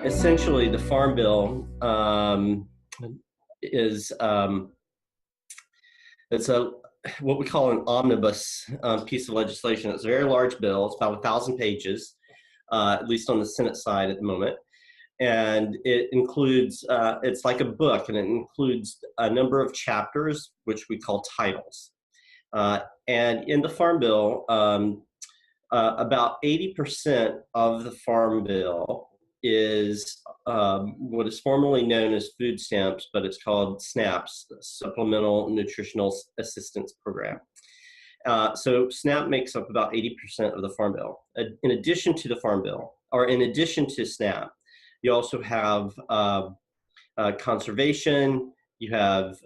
essentially the Farm Bill is it's a what we call an omnibus piece of legislation. It's a very large bill. It's about 1,000 pages, at least on the Senate side at the moment. And it includes, it's like a book, and it includes a number of chapters, which we call titles. And in the Farm Bill, about 80% of the Farm Bill is what is formerly known as food stamps, but it's called SNAPS, Supplemental Nutritional Assistance Program. So SNAP makes up about 80% of the Farm Bill. In addition to the Farm Bill, or in addition to SNAP, you also have conservation, you have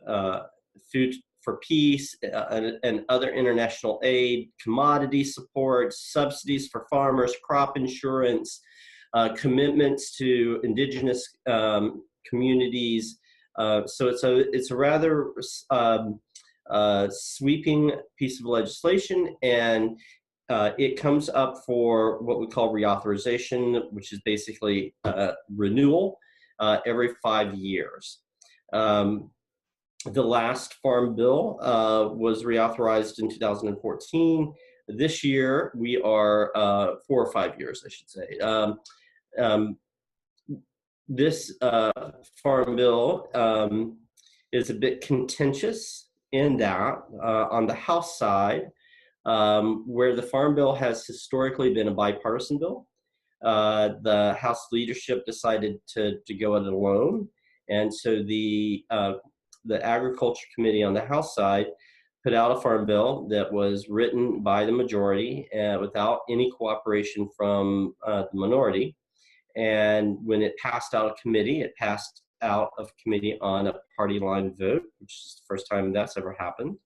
food for peace and other international aid, commodity support, subsidies for farmers, crop insurance, commitments to indigenous communities. So it's a rather sweeping piece of legislation, and it comes up for what we call reauthorization, which is basically renewal every 5 years. The last Farm Bill was reauthorized in 2014. This year, we are 4 or 5 years, I should say. This Farm Bill is a bit contentious in that on the House side, where the Farm Bill has historically been a bipartisan bill, the House leadership decided to go it alone. And so the Agriculture Committee on the House side put out a Farm Bill that was written by the majority without any cooperation from the minority. And when it passed out of committee, it passed out of committee on a party line vote, which is the first time that's ever happened.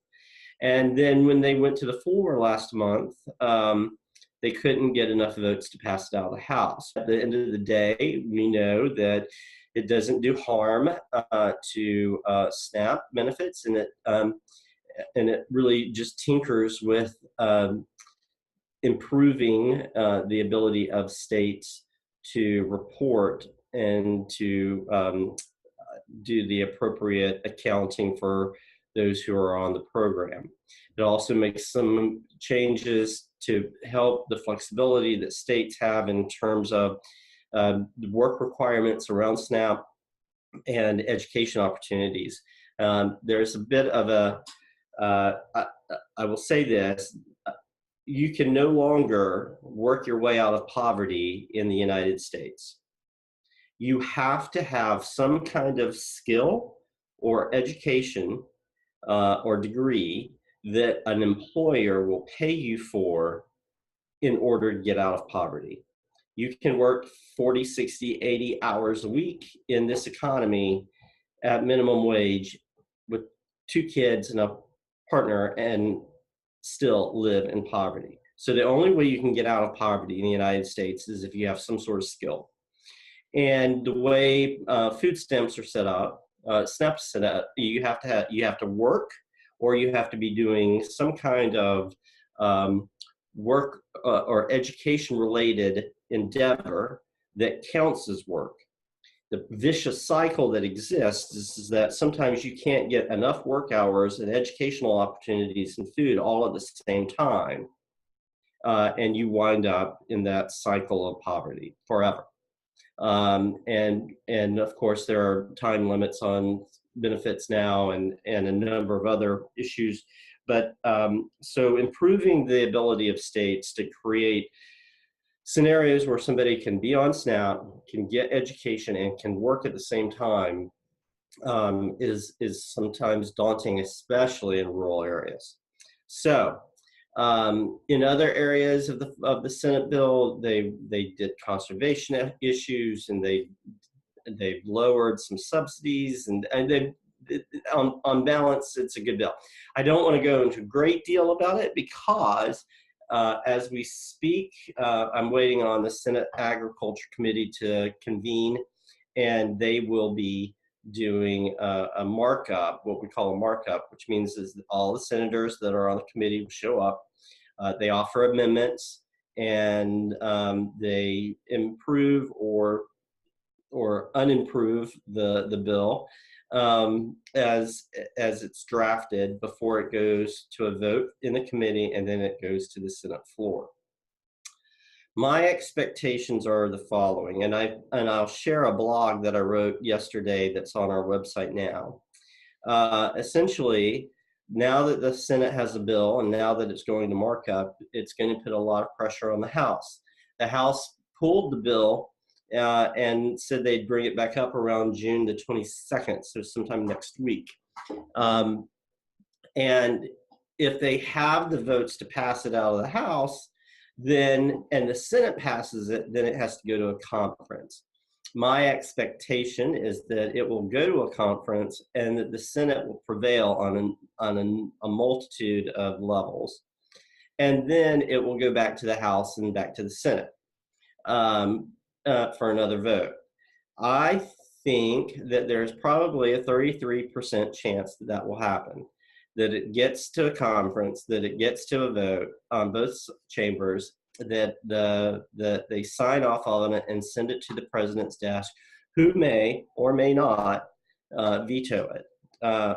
And then when they went to the floor last month, they couldn't get enough votes to pass it out of the House. At the end of the day, we know that it doesn't do harm to SNAP benefits, and it really just tinkers with improving the ability of states to report and to do the appropriate accounting for those who are on the program. It also makes some changes to help the flexibility that states have in terms of the work requirements around SNAP and education opportunities. There's a bit of I will say this, you can no longer work your way out of poverty in the United States. You have to have some kind of skill or education or degree that an employer will pay you for in order to get out of poverty. You can work 40, 60, 80 hours a week in this economy at minimum wage with 2 kids and a partner and still live in poverty. So the only way you can get out of poverty in the United States is if you have some sort of skill. And the way food stamps are set up, SNAP's set up, you have to work, or you have to be doing some kind of work or education related endeavor that counts as work. The vicious cycle that exists is that sometimes you can't get enough work hours and educational opportunities and food all at the same time, and you wind up in that cycle of poverty forever. And of course, there are time limits on benefits now and a number of other issues. But so improving the ability of states to create scenarios where somebody can be on SNAP, can get education, and can work at the same time is sometimes daunting, especially in rural areas. So in other areas of the Senate bill, they did conservation issues, and they've lowered some subsidies, and they on balance, it's a good bill. I don't want to go into a great deal about it because as we speak, I'm waiting on the Senate Agriculture Committee to convene, and they will be doing a markup, what we call a markup, which means is that all the senators that are on the committee will show up. They offer amendments, and they improve or or unimprove the bill as it's drafted before it goes to a vote in the committee and then it goes to the Senate floor. My expectations are the following, and I'll share a blog that I wrote yesterday that's on our website now. Essentially, now that the Senate has a bill and now that it's going to markup, it's going to put a lot of pressure on the House. The House pulled the bill and said they'd bring it back up around June the 22nd, so sometime next week. And if they have the votes to pass it out of the House, then, and the Senate passes it, then it has to go to a conference. My expectation is that it will go to a conference and that the Senate will prevail on a multitude of levels. And then it will go back to the House and back to the Senate for another vote. I think that there's probably a 33% chance that that will happen, that it gets to a conference, that it gets to a vote on both chambers, that they sign off on it and send it to the president's desk, who may or may not veto it,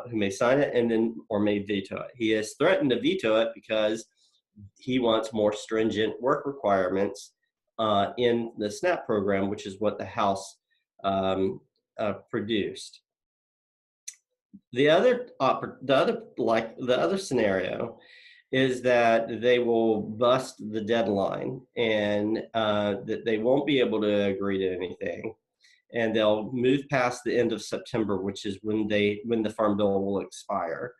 who may sign it and then or may veto it. He has threatened to veto it because he wants more stringent work requirements in the SNAP program, which is what the House produced. The other scenario is that they will bust the deadline and that they won't be able to agree to anything, and they'll move past the end of September, which is when the Farm Bill will expire,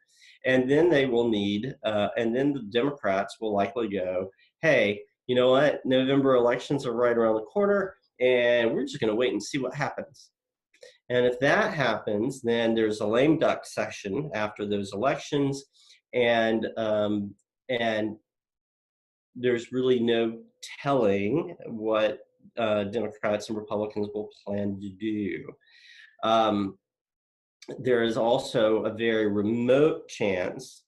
and then they will need, and then the Democrats will likely go, hey, you know what? November elections are right around the corner, and we're just going to wait and see what happens. And if that happens, then there's a lame duck session after those elections, and there's really no telling what Democrats and Republicans will plan to do. There is also a very remote chance,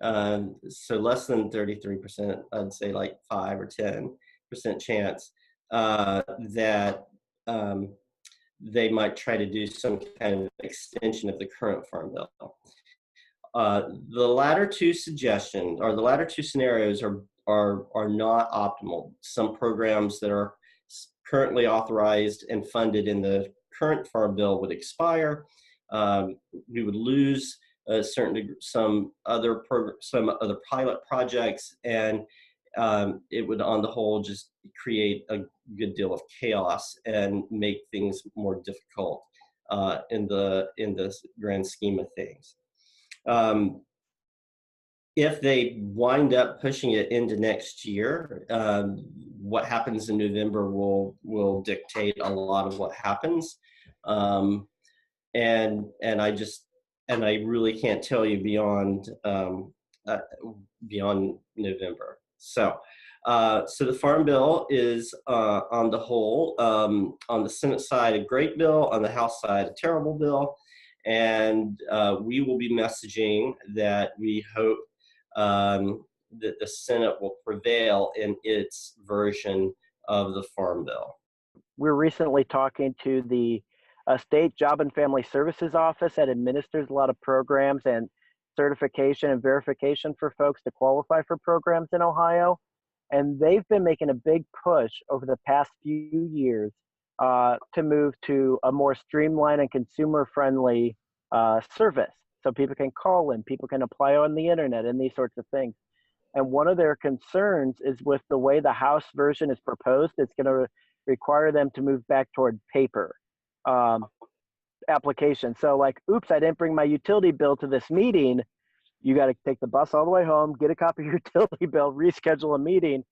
so less than 33%, I'd say like 5 or 10% chance that they might try to do some kind of extension of the current Farm Bill. The latter two suggestions, or the latter two scenarios, are not optimal. Some programs that are currently authorized and funded in the current Farm Bill would expire. We would lose some other pilot projects, and it would, on the whole, just create a good deal of chaos and make things more difficult in the grand scheme of things. If they wind up pushing it into next year, what happens in November will dictate a lot of what happens. And I really can't tell you beyond November. So the Farm Bill is on the whole, on the Senate side, a great bill, on the House side, a terrible bill. And we will be messaging that we hope that the Senate will prevail in its version of the Farm Bill. We're recently talking to the State Job and Family Services Office that administers a lot of programs and certification and verification for folks to qualify for programs in Ohio. And they've been making a big push over the past few years to move to a more streamlined and consumer-friendly service. So people can call in, people can apply on the internet and these sorts of things. And one of their concerns is with the way the House version is proposed, it's going to require them to move back toward paper application. So like, oops, I didn't bring my utility bill to this meeting. You got to take the bus all the way home, get a copy of your utility bill, reschedule a meeting.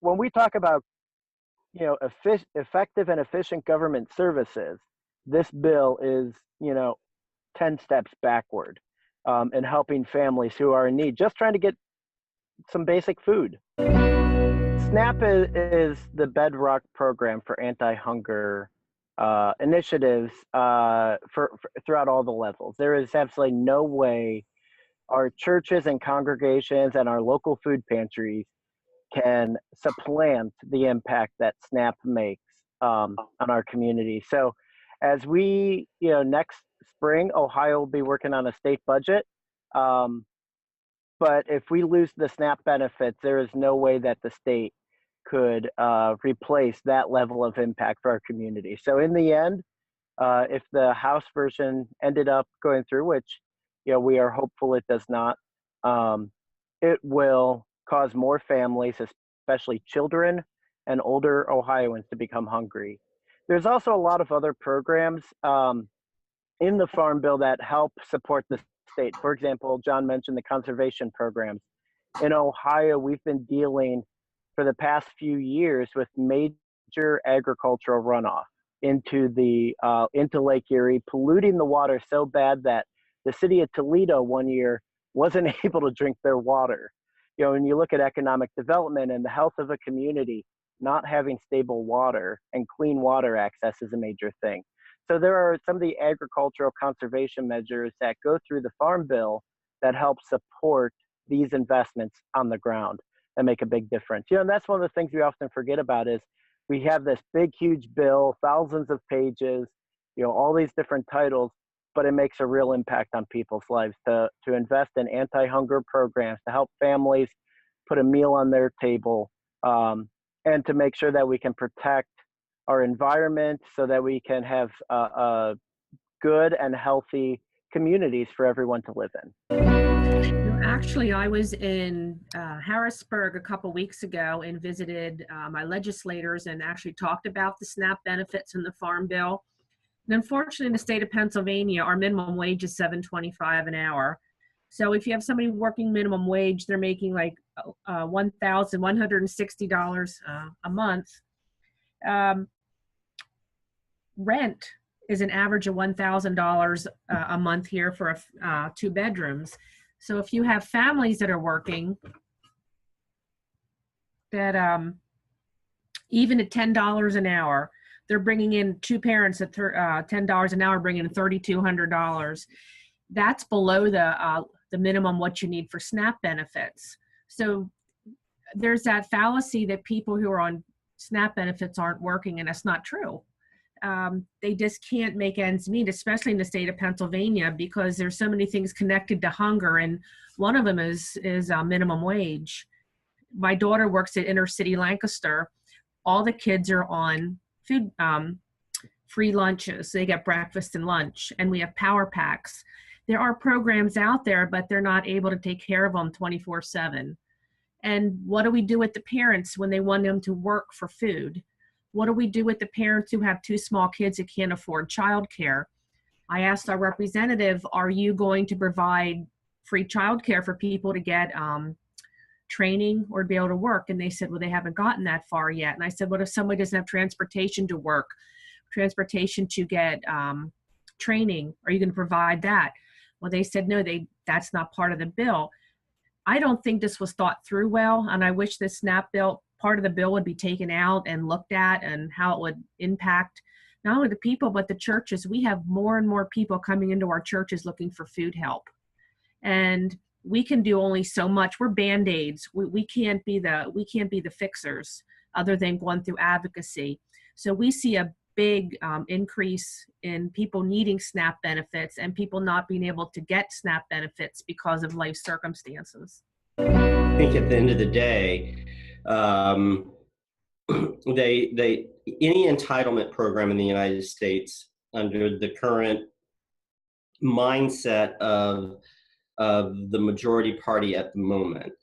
When we talk about, effective and efficient government services, this bill is, 10 steps backward in helping families who are in need, just trying to get some basic food. SNAP is the bedrock program for anti-hunger initiatives for throughout all the levels. There is absolutely no way our churches and congregations and our local food pantries can supplant the impact that SNAP makes on our community. So As we, next spring, Ohio will be working on a state budget. Um, but if we lose the SNAP benefits, there is no way that the state could replace that level of impact for our community. So in the end, if the House version ended up going through, which we are hopeful it does not, it will cause more families, especially children and older Ohioans, to become hungry. There's also a lot of other programs in the Farm Bill that help support the state. For example, John mentioned the conservation programs. In Ohio, we've been dealing for the past few years with major agricultural runoff into Lake Erie, polluting the water so bad that the city of Toledo one year wasn't able to drink their water. When you look at economic development and the health of a community, not having stable water and clean water access is a major thing. So there are some of the agricultural conservation measures that go through the Farm Bill that help support these investments on the ground and make a big difference. And that's one of the things we often forget about is we have this big, huge bill, thousands of pages, all these different titles, but it makes a real impact on people's lives to invest in anti-hunger programs, to help families put a meal on their table, and to make sure that we can protect our environment so that we can have good and healthy communities for everyone to live in. Actually, I was in Harrisburg a couple weeks ago and visited my legislators and actually talked about the SNAP benefits in the Farm Bill. And unfortunately, in the state of Pennsylvania, our minimum wage is $7.25 an hour. So if you have somebody working minimum wage, they're making like $1,160 a month. Rent is an average of $1,000 a month here for 2 bedrooms. So if you have families that are working, that even at $10 an hour, they're bringing in 2 parents at $10 an hour, bringing in $3,200. That's below the minimum what you need for SNAP benefits. So there's that fallacy that people who are on SNAP benefits aren't working, and that's not true. They just can't make ends meet, especially in the state of Pennsylvania, because there's so many things connected to hunger, and one of them is minimum wage. My daughter works at Inner City Lancaster. All the kids are on food free lunches. They get breakfast and lunch, and we have power packs. There are programs out there, but they're not able to take care of them 24/7. And what do we do with the parents when they want them to work for food? What do we do with the parents who have 2 small kids that can't afford childcare? I asked our representative, are you going to provide free childcare for people to get training or be able to work? And they said, well, they haven't gotten that far yet. And I said, what if somebody doesn't have transportation to work, transportation to get training? Are you going to provide that? Well, they said, no, that's not part of the bill. I don't think this was thought through well, and I wish the SNAP bill, part of the bill would be taken out and looked at and how it would impact not only the people, but the churches. We have more and more people coming into our churches looking for food help. And we can do only so much. We're Band-Aids. We can't be the fixers other than going through advocacy. So we see a big increase in people needing SNAP benefits and people not being able to get SNAP benefits because of life circumstances. I think at the end of the day, any entitlement program in the United States under the current mindset of the majority party at the moment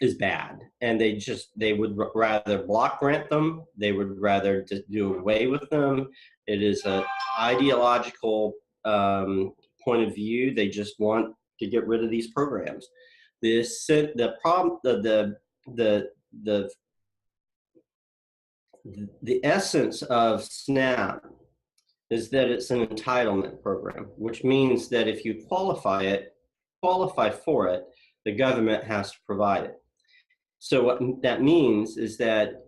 is bad, and they would rather block grant them. They would rather just do away with them. It is an ideological point of view. They just want to get rid of these programs. The essence of SNAP is that it's an entitlement program, which means that if you qualify for it, the government has to provide it. So what that means is that,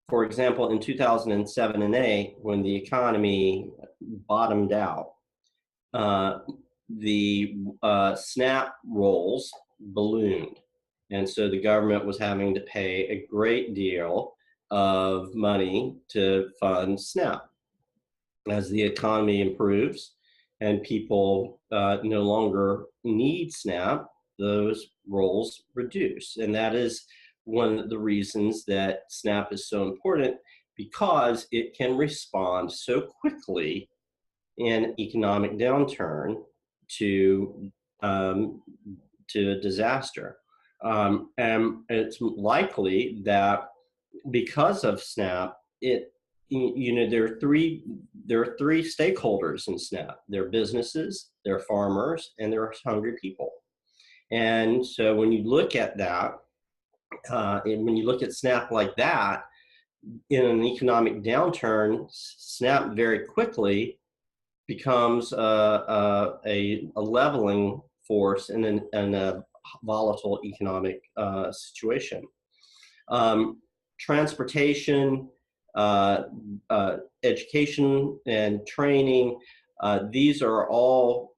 for example, in 2007 and 2008, when the economy bottomed out, the SNAP rolls ballooned. And so the government was having to pay a great deal of money to fund SNAP. as the economy improves and people no longer need SNAP, those roles reduce. And that is one of the reasons that SNAP is so important, because it can respond so quickly in economic downturn to a disaster. And it's likely that because of SNAP, there are three stakeholders in SNAP. There are businesses, there are farmers, and there are hungry people. And so when you look at that, and when you look at SNAP like that, in an economic downturn, SNAP very quickly becomes a leveling force in a volatile economic situation. Transportation, education, and training, these are all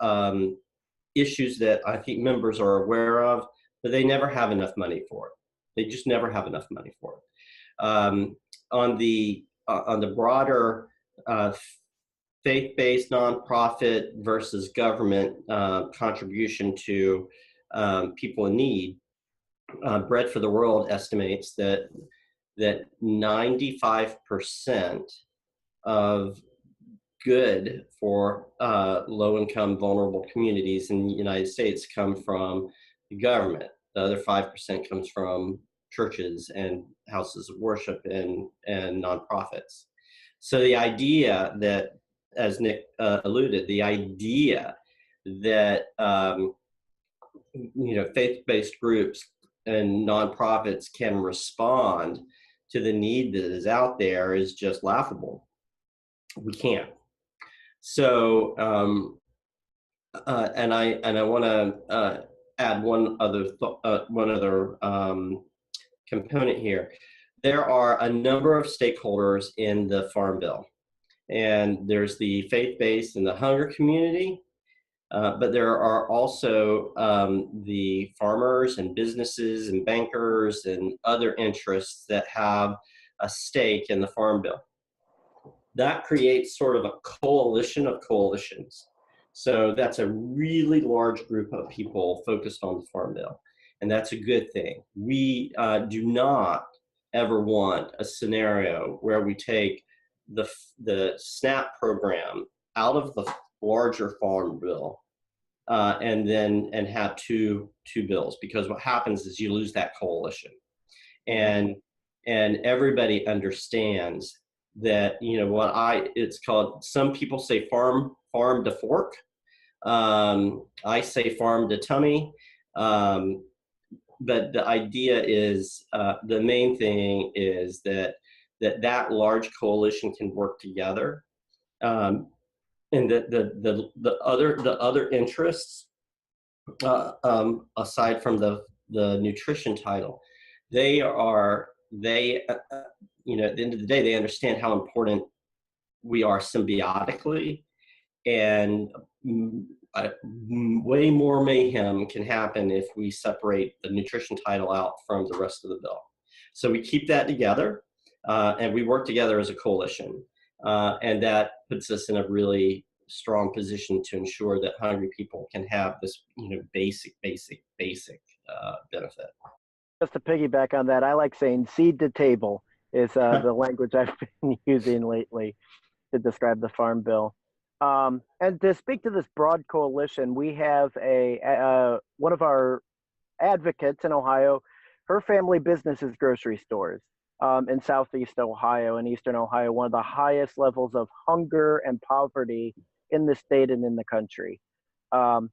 issues that I think members are aware of, but they never have enough money for it. They just never have enough money for it. On the broader faith-based nonprofit versus government contribution to people in need, Bread for the World estimates that 95% of good for low-income, vulnerable communities in the United States come from the government. The other 5% comes from churches and houses of worship and nonprofits. So the idea that, as Nick alluded, the idea that faith-based groups and nonprofits can respond to the need that is out there is just laughable. We can't. So, and I want to add one other component here. There are a number of stakeholders in the Farm Bill, and there's the faith-based and the hunger community, but there are also the farmers and businesses and bankers and other interests that have a stake in the Farm Bill. That creates sort of a coalition of coalitions. So that's a really large group of people focused on the Farm Bill, and that's a good thing. We do not ever want a scenario where we take the SNAP program out of the larger Farm Bill and have two bills, because what happens is you lose that coalition, and everybody understands that, it's called, some people say farm to fork. I say farm to tummy. But the idea is, the main thing is that large coalition can work together. And that the other interests, aside from the nutrition title, at the end of the day, they understand how important we are symbiotically, and way more mayhem can happen if we separate the nutrition title out from the rest of the bill. So we keep that together, and we work together as a coalition, and that puts us in a really strong position to ensure that hungry people can have this, basic benefit. Just to piggyback on that, I like saying seed to table is the language I've been using lately to describe the Farm Bill. And to speak to this broad coalition, we have one of our advocates in Ohio. Her family business is grocery stores in Southeast Ohio and Eastern Ohio, one of the highest levels of hunger and poverty in the state and in the country. And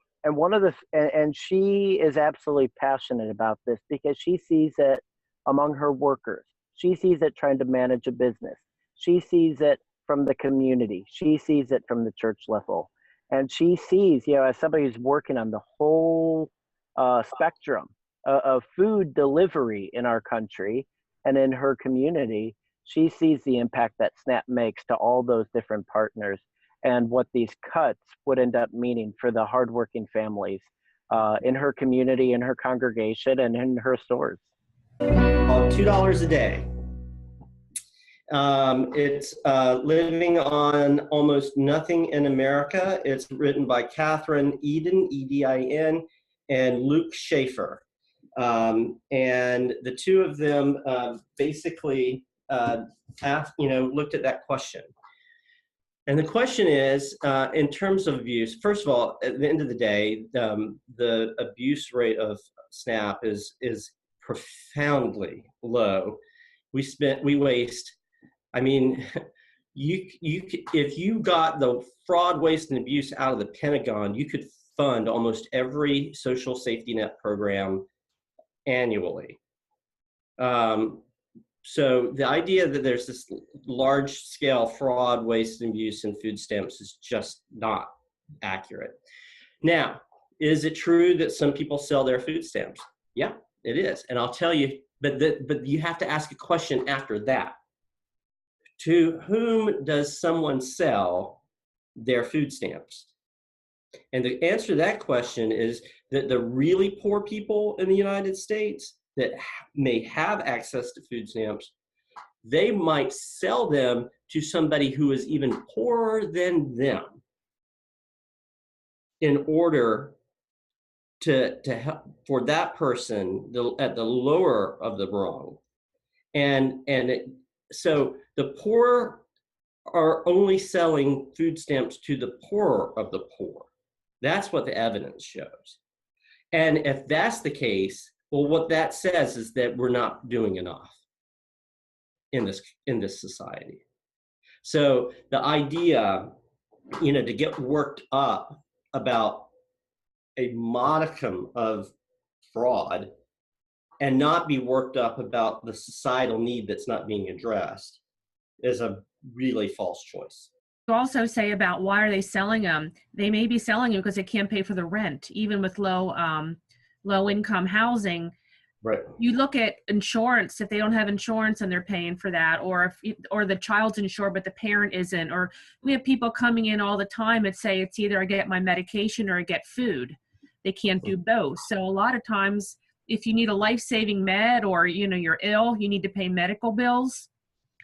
she is absolutely passionate about this because she sees it among her workers. She sees it trying to manage a business. She sees it from the community. She sees it from the church level. And she sees, as somebody who's working on the whole spectrum of food delivery in our country and in her community, she sees the impact that SNAP makes to all those different partners and what these cuts would end up meaning for the hardworking families in her community, in her congregation, and in her stores. $2 a day. It's Living on Almost Nothing in America. It's written by Catherine Eden, E-D-I-N, and Luke Schaefer. And the two of them basically looked at that question. And the question is, in terms of abuse, first of all, at the end of the day, the abuse rate of SNAP is profoundly low. We waste, I mean, if you got the fraud, waste, and abuse out of the Pentagon, you could fund almost every social safety net program annually. So the idea that there's this large-scale fraud, waste, and abuse in food stamps is just not accurate. Now, is it true that some people sell their food stamps? Yeah, it is. And I'll tell you, but you have to ask a question after that. To whom does someone sell their food stamps? And the answer to that question is that the really poor people in the United States that may have access to food stamps, they might sell them to somebody who is even poorer than them in order to help for that person at the lower of the rung. So the poor are only selling food stamps to the poorer of the poor. That's what the evidence shows. And if that's the case, well, what that says is that we're not doing enough in this society. So the idea, to get worked up about a modicum of fraud and not be worked up about the societal need that's not being addressed is a really false choice. You also say about why are they selling them? They may be selling them because they can't pay for the rent, even with low income housing. Right. You look at insurance, if they don't have insurance and they're paying for that, or the child's insured but the parent isn't, or we have people coming in all the time and say it's either I get my medication or I get food. They can't do both. So a lot of times if you need a life-saving med or you're ill, you need to pay medical bills,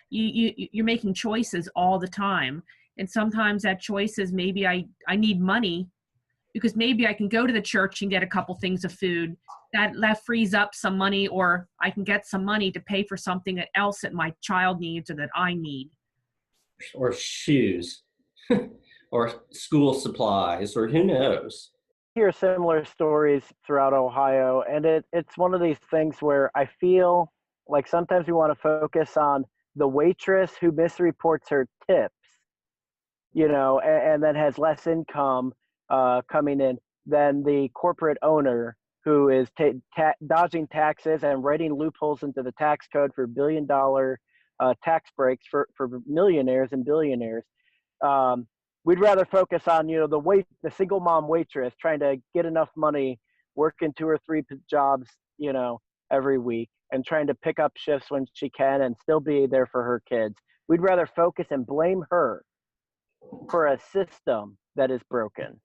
you're making choices all the time. And sometimes that choice is maybe I need money because maybe I can go to the church and get a couple things of food. That frees up some money, or I can get some money to pay for something else that my child needs or that I need. Or shoes, or school supplies, or who knows. I hear similar stories throughout Ohio, and it's one of these things where I feel like sometimes we want to focus on the waitress who misreports her tips, and then has less income coming in than the corporate owner who is dodging taxes and writing loopholes into the tax code for billion-dollar tax breaks for millionaires and billionaires. We'd rather focus on, the single mom waitress trying to get enough money, working 2 or 3 jobs, every week, and trying to pick up shifts when she can and still be there for her kids. We'd rather focus and blame her for a system that is broken.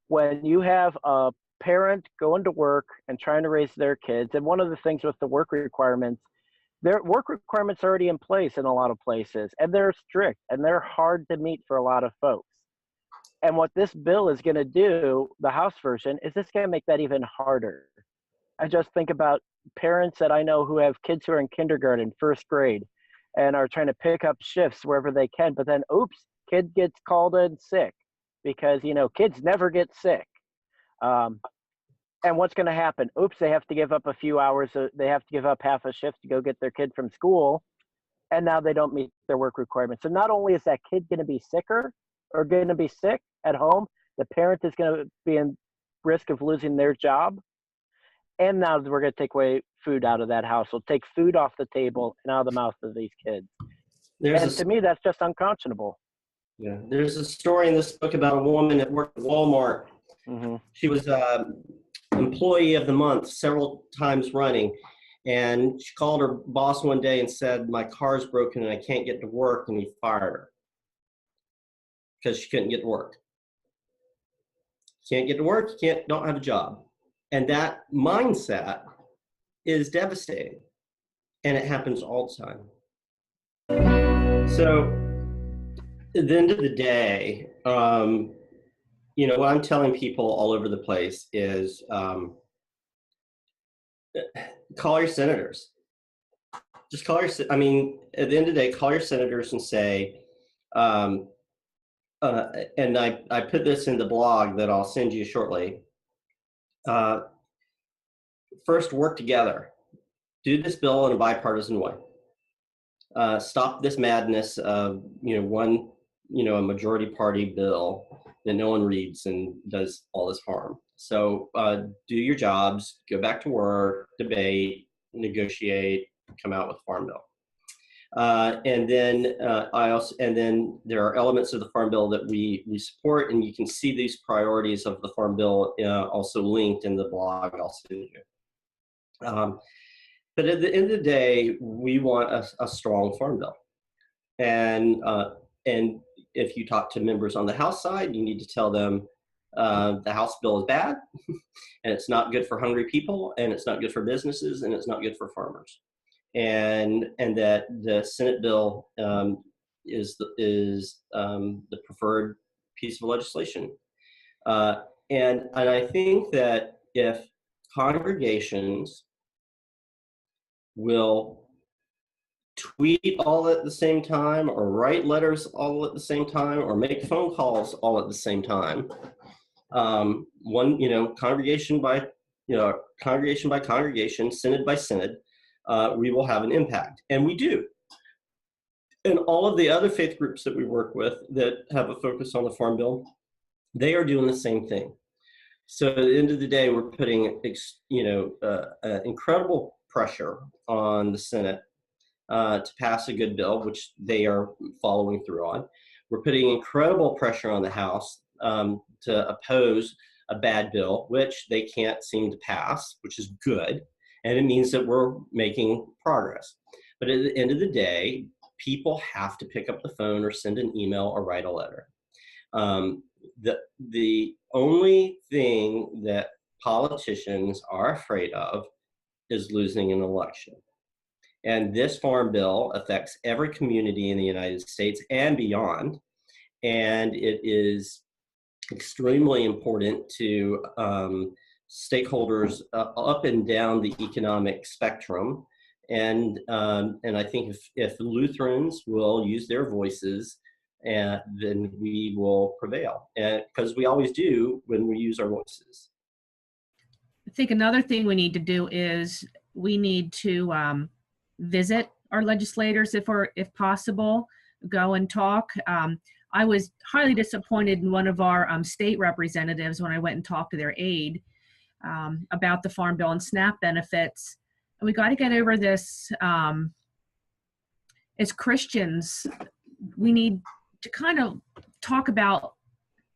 When you have a parent going to work and trying to raise their kids, and one of the things with the work requirements, their work requirements are already in place in a lot of places, and they're strict and they're hard to meet for a lot of folks. And what this bill is going to do, the House version, is this going to make that even harder. I just think about parents that I know who have kids who are in kindergarten, first grade, and are trying to pick up shifts wherever they can, but then, oops, kid gets called in sick because, kids never get sick. And what's going to happen? Oops, they have to give up a few hours. They have to give up half a shift to go get their kid from school. And now they don't meet their work requirements. So not only is that kid going to be sicker or going to be sick at home, the parent is going to be in risk of losing their job. And now we're going to take away food out of that household, take food off the table and out of the mouth of these kids. To me, that's just unconscionable. Yeah, there's a story in this book about a woman that worked at Walmart. Mm-hmm. She was employee of the month several times running, and she called her boss one day and said, my car's broken and I can't get to work, and he fired her because she couldn't get to work. Can't get to work, don't have a job. And that mindset is devastating, and it happens all the time. So at the end of the day, what I'm telling people all over the place is call your senators. Just call your, I mean, at the end of the day, call your senators and say, and I put this in the blog that I'll send you shortly. First, work together. Do this bill in a bipartisan way. Stop this madness of, a majority party bill that no one reads and does all this harm. So do your jobs, go back to work, debate, negotiate, come out with a farm bill. And then there are elements of the farm bill that we support, and you can see these priorities of the farm bill also linked in the blog I'll send you. But at the end of the day, we want a strong farm bill. And if you talk to members on the House side, you need to tell them the House bill is bad, and it's not good for hungry people, and it's not good for businesses, and it's not good for farmers. And that the Senate bill is the preferred piece of legislation. And I think that if congregations will tweet all at the same time, or write letters all at the same time, or make phone calls all at the same time, congregation by congregation, synod by synod, we will have an impact. And we do. And all of the other faith groups that we work with that have a focus on the Farm Bill, they are doing the same thing. So at the end of the day, we're putting incredible pressure on the Senate to pass a good bill, which they are following through on. We're putting incredible pressure on the House to oppose a bad bill, which they can't seem to pass, which is good. And it means that we're making progress. But at the end of the day, people have to pick up the phone or send an email or write a letter. The only thing that politicians are afraid of is losing an election. And this farm bill affects every community in the United States and beyond. And it is extremely important to stakeholders up and down the economic spectrum. And I think if Lutherans will use their voices, then we will prevail. Because we always do when we use our voices. I think another thing we need to do is we need to visit our legislators if possible, go and talk. I was highly disappointed in one of our state representatives when I went and talked to their aide about the Farm Bill and SNAP benefits. And we got to get over this. As Christians, we need to kind of talk about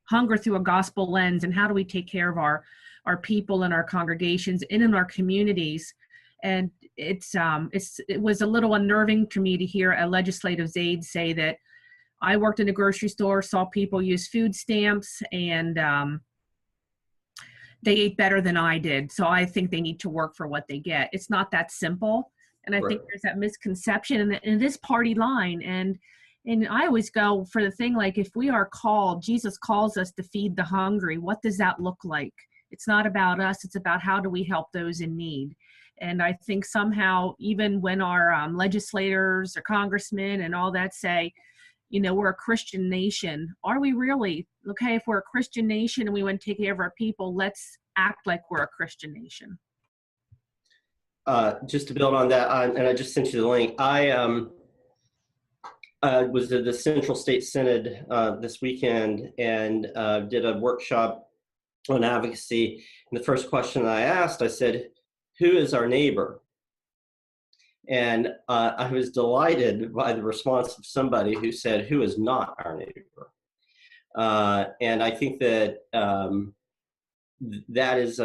hunger through a gospel lens, and how do we take care of our people and our congregations and in our communities. And it was a little unnerving to me to hear a legislative aide say that I worked in a grocery store, saw people use food stamps, and they ate better than I did. So I think they need to work for what they get. It's not that simple. And I think there's that misconception in this party line. And I always go for the thing, like, if we are called, Jesus calls us to feed the hungry, what does that look like? It's not about us. It's about how do we help those in need. And I think somehow, even when our legislators or congressmen and all that say, we're a Christian nation, are we really? Okay, if we're a Christian nation and we want to take care of our people, let's act like we're a Christian nation. Just to build on that, and I just sent you the link, I was at the Central State Synod this weekend and did a workshop on advocacy. And the first question I asked, I said, who is our neighbor? And I was delighted by the response of somebody who said, who is not our neighbor? And I think that that is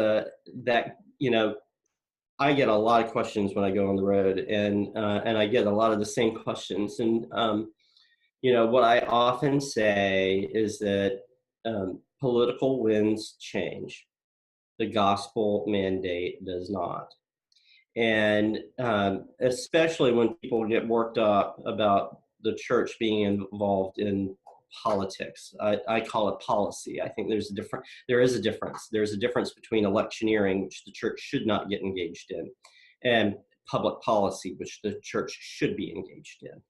I get a lot of questions when I go on the road, and I get a lot of the same questions. And what I often say is that political winds change. The gospel mandate does not. And especially when people get worked up about the church being involved in politics. I call it policy. I think there is a difference. There's a difference between electioneering, which the church should not get engaged in, and public policy, which the church should be engaged in.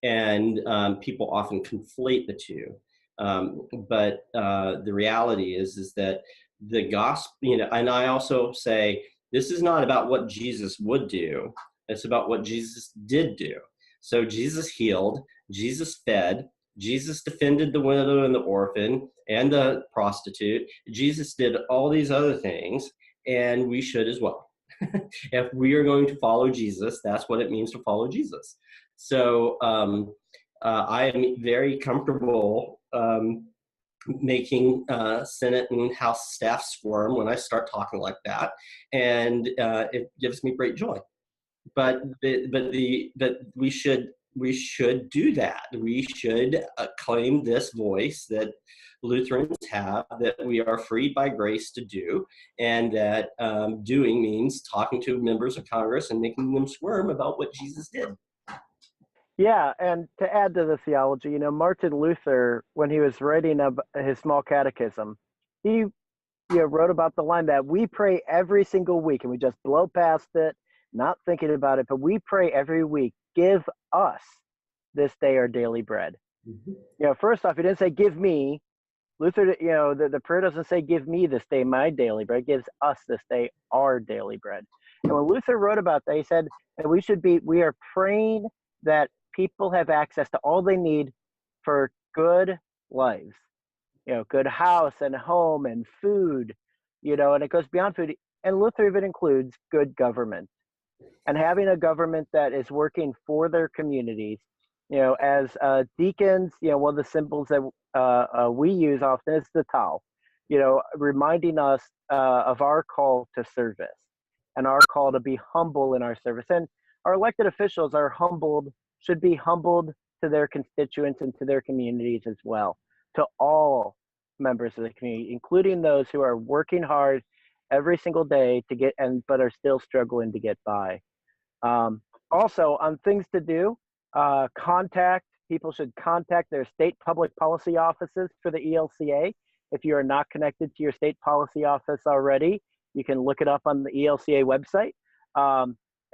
And people often conflate the two. But the reality is that the gospel, and I also say, this is not about what Jesus would do. It's about what Jesus did do. So Jesus healed, Jesus fed, Jesus defended the widow and the orphan and the prostitute. Jesus did all these other things, and we should as well. If we are going to follow Jesus, that's what it means to follow Jesus. So I am very comfortable making Senate and House staff squirm when I start talking like that, and it gives me great joy. But we should do that. We should claim this voice that Lutherans have, that we are freed by grace to do, and that doing means talking to members of Congress and making them squirm about what Jesus did. Yeah, and to add to the theology, Martin Luther, when he was writing his small catechism, he wrote about the line that we pray every single week, and we just blow past it, not thinking about it, but we pray every week, give us this day our daily bread. Mm-hmm. First off, he didn't say give me. Luther, the prayer doesn't say give me this day my daily bread. It gives us this day our daily bread. And when Luther wrote about that, he said that we are praying that people have access to all they need for good lives, good house and home and food, and it goes beyond food. And Luther even includes good government, and having a government that is working for their communities. As deacons, one of the symbols that we use often is the tau, reminding us of our call to service and our call to be humble in our service. And our elected officials should be humbled to their constituents and to their communities as well, to all members of the community, including those who are working hard every single day but are still struggling to get by. Also, on things to do, people should contact their state public policy offices for the ELCA. If you are not connected to your state policy office already, you can look it up on the ELCA website.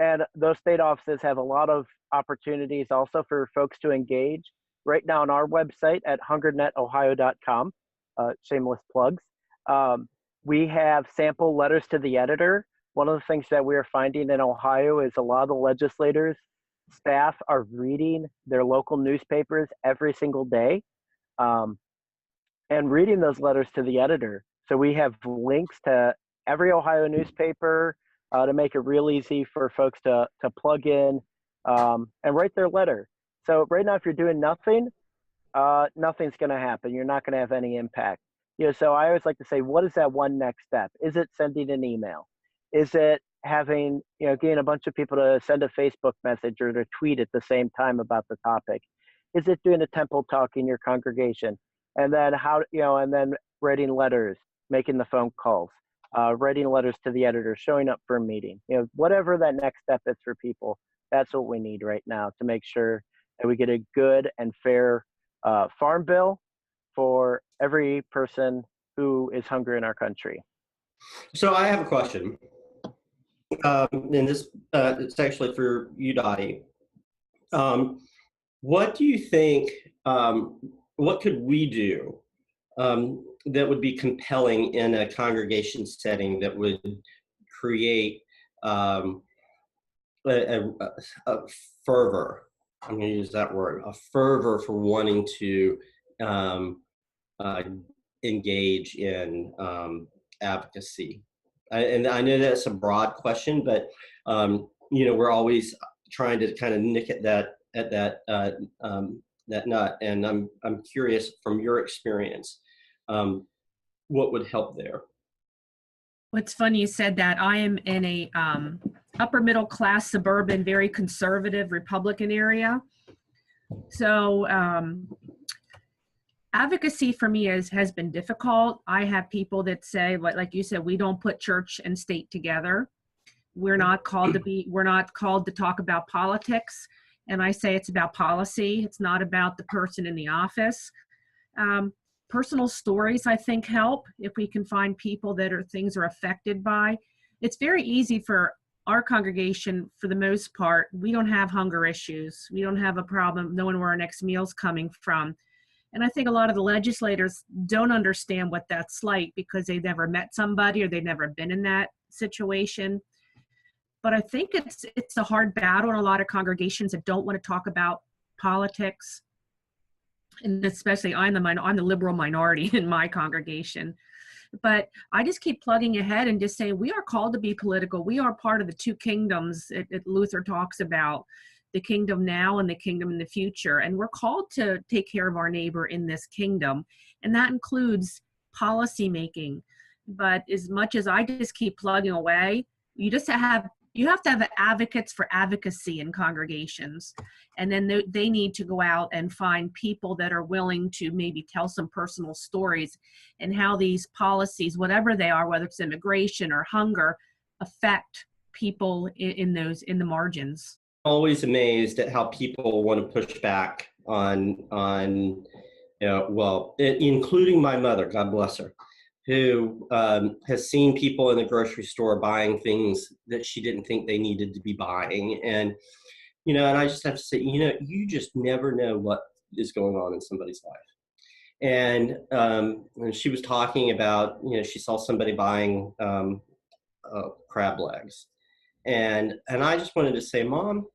And those state offices have a lot of opportunities also for folks to engage. Right now on our website at hungernetohio.com, shameless plugs, we have sample letters to the editor. One of the things that we're finding in Ohio is a lot of the legislators, staff are reading their local newspapers every single day and reading those letters to the editor. So we have links to every Ohio newspaper to make it real easy for folks to plug in and write their letter. So right now, if you're doing nothing, nothing's going to happen. You're not going to have any impact. So I always like to say, what is that one next step? Is it sending an email? Is it having, getting a bunch of people to send a Facebook message or to tweet at the same time about the topic? Is it doing a temple talk in your congregation? And then and then writing letters, making the phone calls, writing letters to the editor, showing up for a meeting, whatever that next step is for people. That's what we need right now to make sure that we get a good and fair farm bill for every person who is hungry in our country. So I have a question. And this it's actually for you, Dottie. What do you think, what could we do that would be compelling in a congregation setting that would create a fervor? I'm going to use that word, a fervor for wanting to engage in advocacy. And I know that's a broad question, but we're always trying to kind of nick at that nut. And I'm curious, from your experience, what would help there? What's funny you said that. I am in a upper middle class, suburban, very conservative Republican area. So advocacy for me has been difficult. I have people that say, like you said, we don't put church and state together. We're not called to talk about politics. And I say it's about policy. It's not about the person in the office. Personal stories, I think, help if we can find people that things are affected by. It's very easy for our congregation, for the most part. We don't have hunger issues. We don't have a problem knowing where our next meal's coming from. And I think a lot of the legislators don't understand what that's like because they've never met somebody or they've never been in that situation. But I think it's a hard battle in a lot of congregations that don't want to talk about politics. And especially I'm the liberal minority in my congregation. But I just keep plugging ahead and just saying we are called to be political. We are part of the two kingdoms that Luther talks about, the kingdom now and the kingdom in the future. And we're called to take care of our neighbor in this kingdom. And that includes policy making. But as much as I just keep plugging away, you have to have advocates for advocacy in congregations. And then they need to go out and find people that are willing to maybe tell some personal stories and how these policies, whatever they are, whether it's immigration or hunger, affect people in the margins. Always amazed at how people want to push back on including my mother, God bless her, who has seen people in the grocery store buying things that she didn't think they needed to be buying. And, and I just have to say, you just never know what is going on in somebody's life. And she was talking about, she saw somebody buying crab legs. And I just wanted to say, Mom,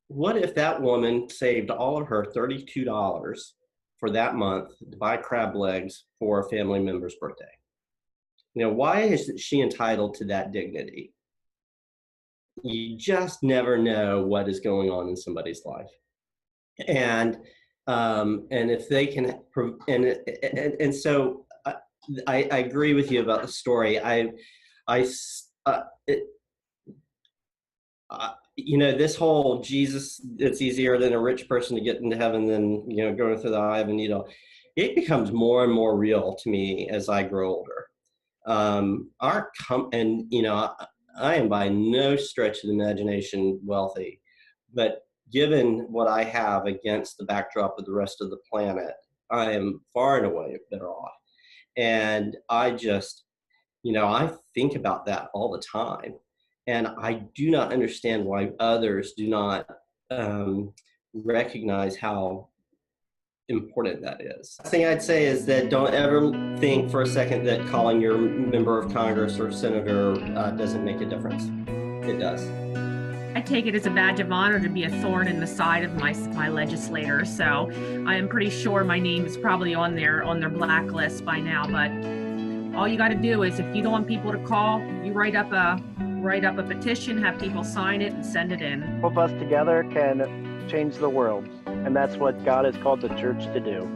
what if that woman saved all of her $32 for that month to buy crab legs for a family member's birthday? Why is she entitled to that dignity? You just never know what is going on in somebody's life. And if they can, and so I agree with you about the story. This whole Jesus, it's easier than a rich person to get into heaven than, going through the eye of a needle. It becomes more and more real to me as I grow older. I am by no stretch of the imagination wealthy, but given what I have against the backdrop of the rest of the planet, I am far and away better off. And I just, I think about that all the time. And I do not understand why others do not recognize how important that is. The thing I'd say is that don't ever think for a second that calling your member of Congress or senator doesn't make a difference. It does. I take it as a badge of honor to be a thorn in the side of my legislators. So I am pretty sure my name is probably on their blacklist by now. But all you got to do is, if you don't want people to call, you write up a petition, have people sign it, and send it in. Both of us together can change the world, and that's what God has called the church to do.